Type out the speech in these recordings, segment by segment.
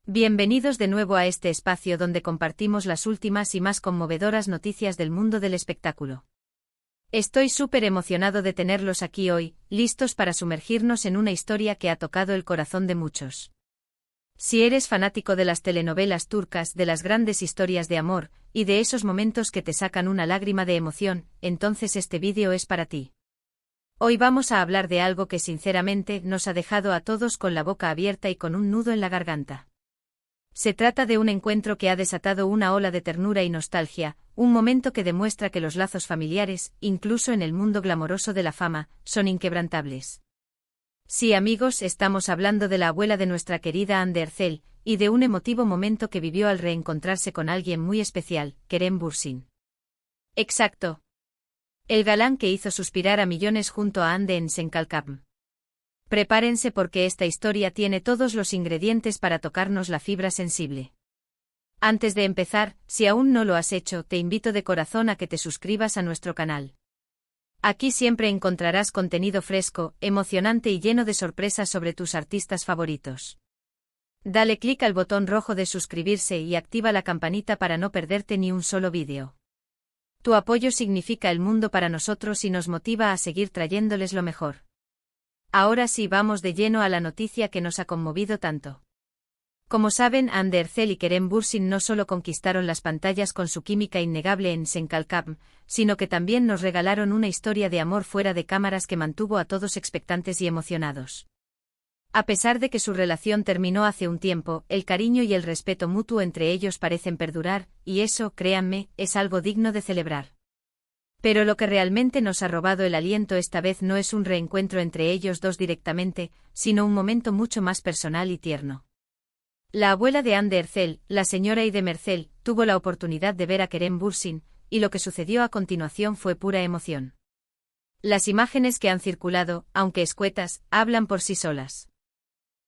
Bienvenidos de nuevo a este espacio donde compartimos las últimas y más conmovedoras noticias del mundo del espectáculo. Estoy súper emocionado de tenerlos aquí hoy, listos para sumergirnos en una historia que ha tocado el corazón de muchos. Si eres fanático de las telenovelas turcas, de las grandes historias de amor, y de esos momentos que te sacan una lágrima de emoción, entonces este vídeo es para ti. Hoy vamos a hablar de algo que sinceramente nos ha dejado a todos con la boca abierta y con un nudo en la garganta. Se trata de un encuentro que ha desatado una ola de ternura y nostalgia, un momento que demuestra que los lazos familiares, incluso en el mundo glamoroso de la fama, son inquebrantables. Sí, amigos, estamos hablando de la abuela de nuestra querida Hande Erçel, y de un emotivo momento que vivió al reencontrarse con alguien muy especial, Kerem Bürsin. Exacto. El galán que hizo suspirar a millones junto a Hande en Senkalkapm. Prepárense porque esta historia tiene todos los ingredientes para tocarnos la fibra sensible. Antes de empezar, si aún no lo has hecho, te invito de corazón a que te suscribas a nuestro canal. Aquí siempre encontrarás contenido fresco, emocionante y lleno de sorpresas sobre tus artistas favoritos. Dale clic al botón rojo de suscribirse y activa la campanita para no perderte ni un solo vídeo. Tu apoyo significa el mundo para nosotros y nos motiva a seguir trayéndoles lo mejor. Ahora sí, vamos de lleno a la noticia que nos ha conmovido tanto. Como saben, Hande Erçel y Kerem Bürsin no solo conquistaron las pantallas con su química innegable en Senkalkapm, sino que también nos regalaron una historia de amor fuera de cámaras que mantuvo a todos expectantes y emocionados. A pesar de que su relación terminó hace un tiempo, el cariño y el respeto mutuo entre ellos parecen perdurar, y eso, créanme, es algo digno de celebrar. Pero lo que realmente nos ha robado el aliento esta vez no es un reencuentro entre ellos dos directamente, sino un momento mucho más personal y tierno. La abuela de Hande Erçel, la señora Idem Erçel, tuvo la oportunidad de ver a Kerem Bürsin, y lo que sucedió a continuación fue pura emoción. Las imágenes que han circulado, aunque escuetas, hablan por sí solas.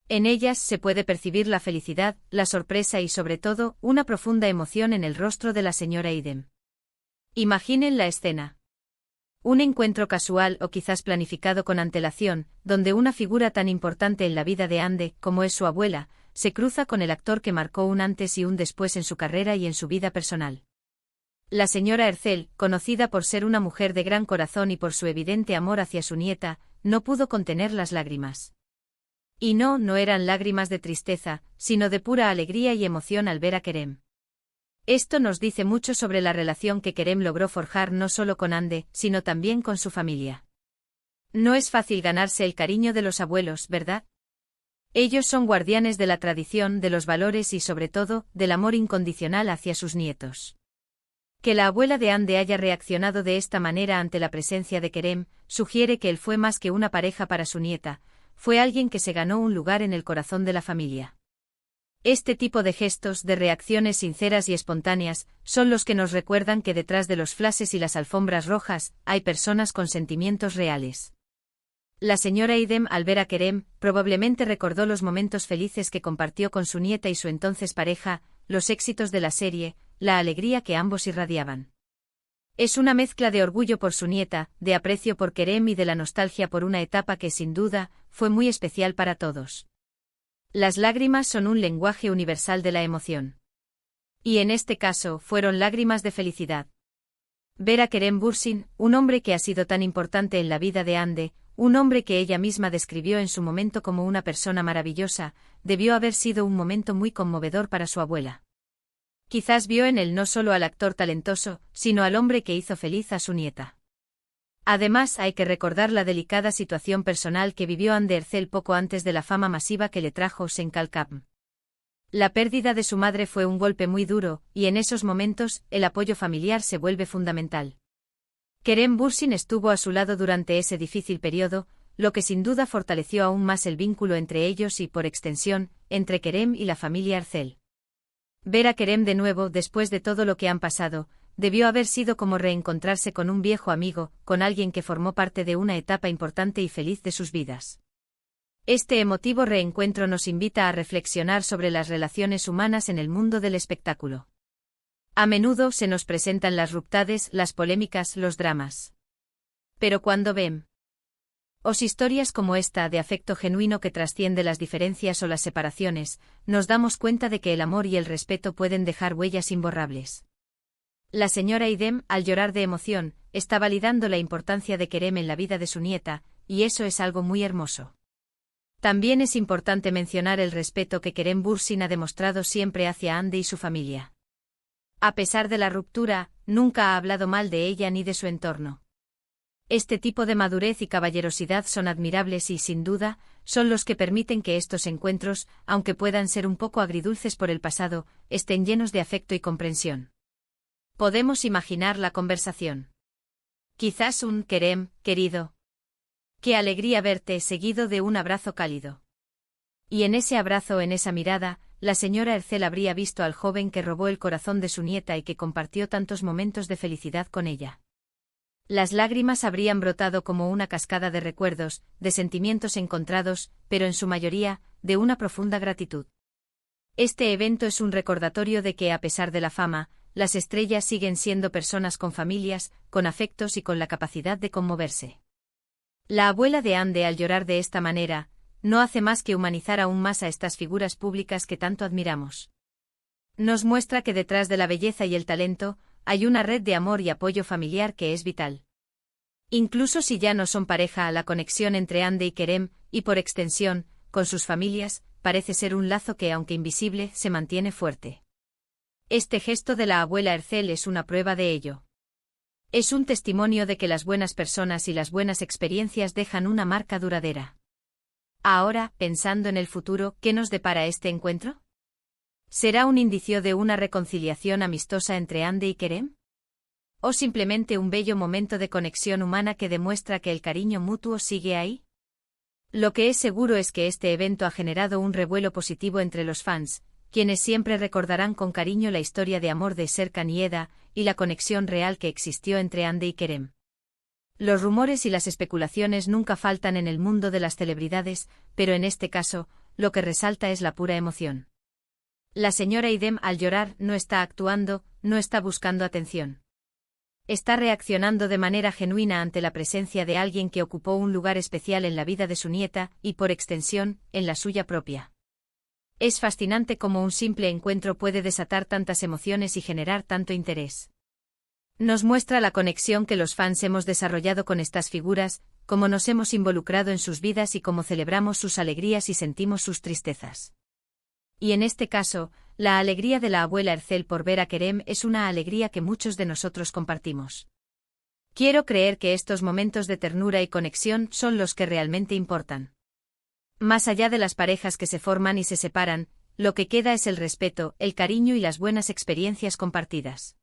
En ellas se puede percibir la felicidad, la sorpresa y sobre todo, una profunda emoción en el rostro de la señora Idem. Imaginen la escena. Un encuentro casual o quizás planificado con antelación, donde una figura tan importante en la vida de Hande, como es su abuela, se cruza con el actor que marcó un antes y un después en su carrera y en su vida personal. La señora Erçel, conocida por ser una mujer de gran corazón y por su evidente amor hacia su nieta, no pudo contener las lágrimas. Y no eran lágrimas de tristeza, sino de pura alegría y emoción al ver a Kerem. Esto nos dice mucho sobre la relación que Kerem logró forjar no solo con Hande, sino también con su familia. No es fácil ganarse el cariño de los abuelos, ¿verdad? Ellos son guardianes de la tradición, de los valores y sobre todo, del amor incondicional hacia sus nietos. Que la abuela de Hande haya reaccionado de esta manera ante la presencia de Kerem, sugiere que él fue más que una pareja para su nieta, fue alguien que se ganó un lugar en el corazón de la familia. Este tipo de gestos, de reacciones sinceras y espontáneas, son los que nos recuerdan que detrás de los flashes y las alfombras rojas, hay personas con sentimientos reales. La señora Idem, al ver a Kerem, probablemente recordó los momentos felices que compartió con su nieta y su entonces pareja, los éxitos de la serie, la alegría que ambos irradiaban. Es una mezcla de orgullo por su nieta, de aprecio por Kerem y de la nostalgia por una etapa que sin duda, fue muy especial para todos. Las lágrimas son un lenguaje universal de la emoción. Y en este caso, fueron lágrimas de felicidad. Ver a Kerem Bürsin, un hombre que ha sido tan importante en la vida de Hande, un hombre que ella misma describió en su momento como una persona maravillosa, debió haber sido un momento muy conmovedor para su abuela. Quizás vio en él no solo al actor talentoso, sino al hombre que hizo feliz a su nieta. Además, hay que recordar la delicada situación personal que vivió Hande Erçel poco antes de la fama masiva que le trajo Senkalkapm. La pérdida de su madre fue un golpe muy duro, y en esos momentos, el apoyo familiar se vuelve fundamental. Kerem Bürsin estuvo a su lado durante ese difícil periodo, lo que sin duda fortaleció aún más el vínculo entre ellos y, por extensión, entre Kerem y la familia Erçel. Ver a Kerem de nuevo después de todo lo que han pasado, debió haber sido como reencontrarse con un viejo amigo, con alguien que formó parte de una etapa importante y feliz de sus vidas. Este emotivo reencuentro nos invita a reflexionar sobre las relaciones humanas en el mundo del espectáculo. A menudo se nos presentan las ruptures, las polémicas, los dramas. Pero cuando ven Historias como esta de afecto genuino que trasciende las diferencias o las separaciones, nos damos cuenta de que el amor y el respeto pueden dejar huellas imborrables. La señora Idem, al llorar de emoción, está validando la importancia de Kerem en la vida de su nieta, y eso es algo muy hermoso. También es importante mencionar el respeto que Kerem Bürsin ha demostrado siempre hacia Hande y su familia. A pesar de la ruptura, nunca ha hablado mal de ella ni de su entorno. Este tipo de madurez y caballerosidad son admirables y, sin duda, son los que permiten que estos encuentros, aunque puedan ser un poco agridulces por el pasado, estén llenos de afecto y comprensión. Podemos imaginar la conversación. Quizás un Kerem, querido. Qué alegría verte, seguido de un abrazo cálido. Y en ese abrazo, en esa mirada, la señora Ercel habría visto al joven que robó el corazón de su nieta y que compartió tantos momentos de felicidad con ella. Las lágrimas habrían brotado como una cascada de recuerdos, de sentimientos encontrados, pero en su mayoría, de una profunda gratitud. Este evento es un recordatorio de que, a pesar de la fama, las estrellas siguen siendo personas con familias, con afectos y con la capacidad de conmoverse. La abuela de Hande, al llorar de esta manera, no hace más que humanizar aún más a estas figuras públicas que tanto admiramos. Nos muestra que detrás de la belleza y el talento, hay una red de amor y apoyo familiar que es vital. Incluso si ya no son pareja, la conexión entre Hande y Kerem, y por extensión, con sus familias, parece ser un lazo que, aunque invisible, se mantiene fuerte. Este gesto de la abuela Ercel es una prueba de ello. Es un testimonio de que las buenas personas y las buenas experiencias dejan una marca duradera. Ahora, pensando en el futuro, ¿qué nos depara este encuentro? ¿Será un indicio de una reconciliación amistosa entre Hande y Kerem? ¿O simplemente un bello momento de conexión humana que demuestra que el cariño mutuo sigue ahí? Lo que es seguro es que este evento ha generado un revuelo positivo entre los fans, quienes siempre recordarán con cariño la historia de amor de Serkan y Eda, y la conexión real que existió entre Hande y Kerem. Los rumores y las especulaciones nunca faltan en el mundo de las celebridades, pero en este caso, lo que resalta es la pura emoción. La señora Idem, al llorar, no está actuando, no está buscando atención. Está reaccionando de manera genuina ante la presencia de alguien que ocupó un lugar especial en la vida de su nieta, y por extensión, en la suya propia. Es fascinante cómo un simple encuentro puede desatar tantas emociones y generar tanto interés. Nos muestra la conexión que los fans hemos desarrollado con estas figuras, cómo nos hemos involucrado en sus vidas y cómo celebramos sus alegrías y sentimos sus tristezas. Y en este caso, la alegría de la abuela Ercel por ver a Kerem es una alegría que muchos de nosotros compartimos. Quiero creer que estos momentos de ternura y conexión son los que realmente importan. Más allá de las parejas que se forman y se separan, lo que queda es el respeto, el cariño y las buenas experiencias compartidas.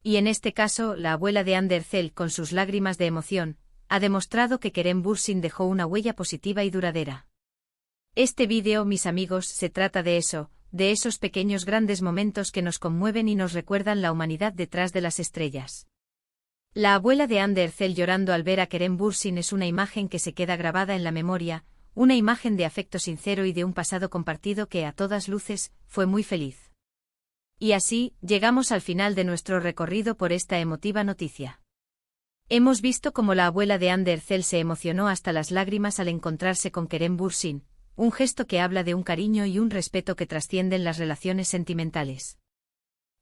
Y en este caso, la abuela de Hande Ercel, con sus lágrimas de emoción, ha demostrado que Kerem Bürsin dejó una huella positiva y duradera. Este vídeo, mis amigos, se trata de eso, de esos pequeños grandes momentos que nos conmueven y nos recuerdan la humanidad detrás de las estrellas. La abuela de Hande Ercel llorando al ver a Kerem Bürsin es una imagen que se queda grabada en la memoria, una imagen de afecto sincero y de un pasado compartido que, a todas luces, fue muy feliz. Y así, llegamos al final de nuestro recorrido por esta emotiva noticia. Hemos visto cómo la abuela de Hande Ercel se emocionó hasta las lágrimas al encontrarse con Kerem Bürsin, un gesto que habla de un cariño y un respeto que trascienden las relaciones sentimentales.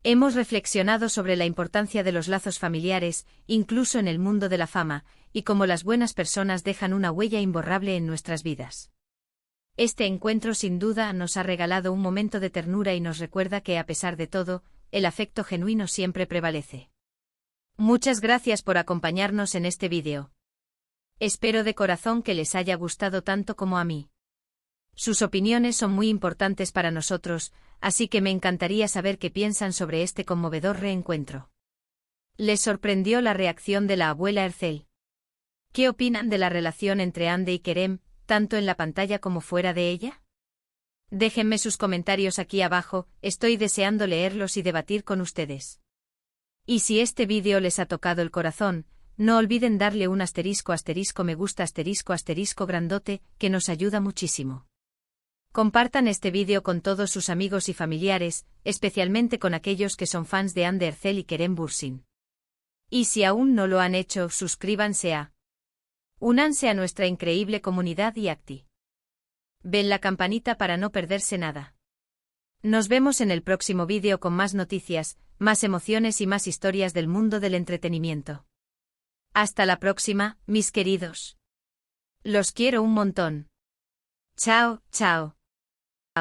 Hemos reflexionado sobre la importancia de los lazos familiares, incluso en el mundo de la fama, y cómo las buenas personas dejan una huella imborrable en nuestras vidas. Este encuentro sin duda nos ha regalado un momento de ternura y nos recuerda que, a pesar de todo, el afecto genuino siempre prevalece. Muchas gracias por acompañarnos en este vídeo. Espero de corazón que les haya gustado tanto como a mí. Sus opiniones son muy importantes para nosotros, así que me encantaría saber qué piensan sobre este conmovedor reencuentro. ¿Les sorprendió la reacción de la abuela Ercel? ¿Qué opinan de la relación entre Hande y Kerem, tanto en la pantalla como fuera de ella? Déjenme sus comentarios aquí abajo, estoy deseando leerlos y debatir con ustedes. Y si este vídeo les ha tocado el corazón, no olviden darle un asterisco me gusta asterisco grandote, que nos ayuda muchísimo. Compartan este vídeo con todos sus amigos y familiares, especialmente con aquellos que son fans de Hande Ercel y Kerem Bürsin. Y si aún no lo han hecho, suscríbanse a Únanse a nuestra increíble comunidad y ven la campanita para no perderse nada. Nos vemos en el próximo vídeo con más noticias, más emociones y más historias del mundo del entretenimiento. Hasta la próxima, mis queridos. Los quiero un montón. Chao, chao.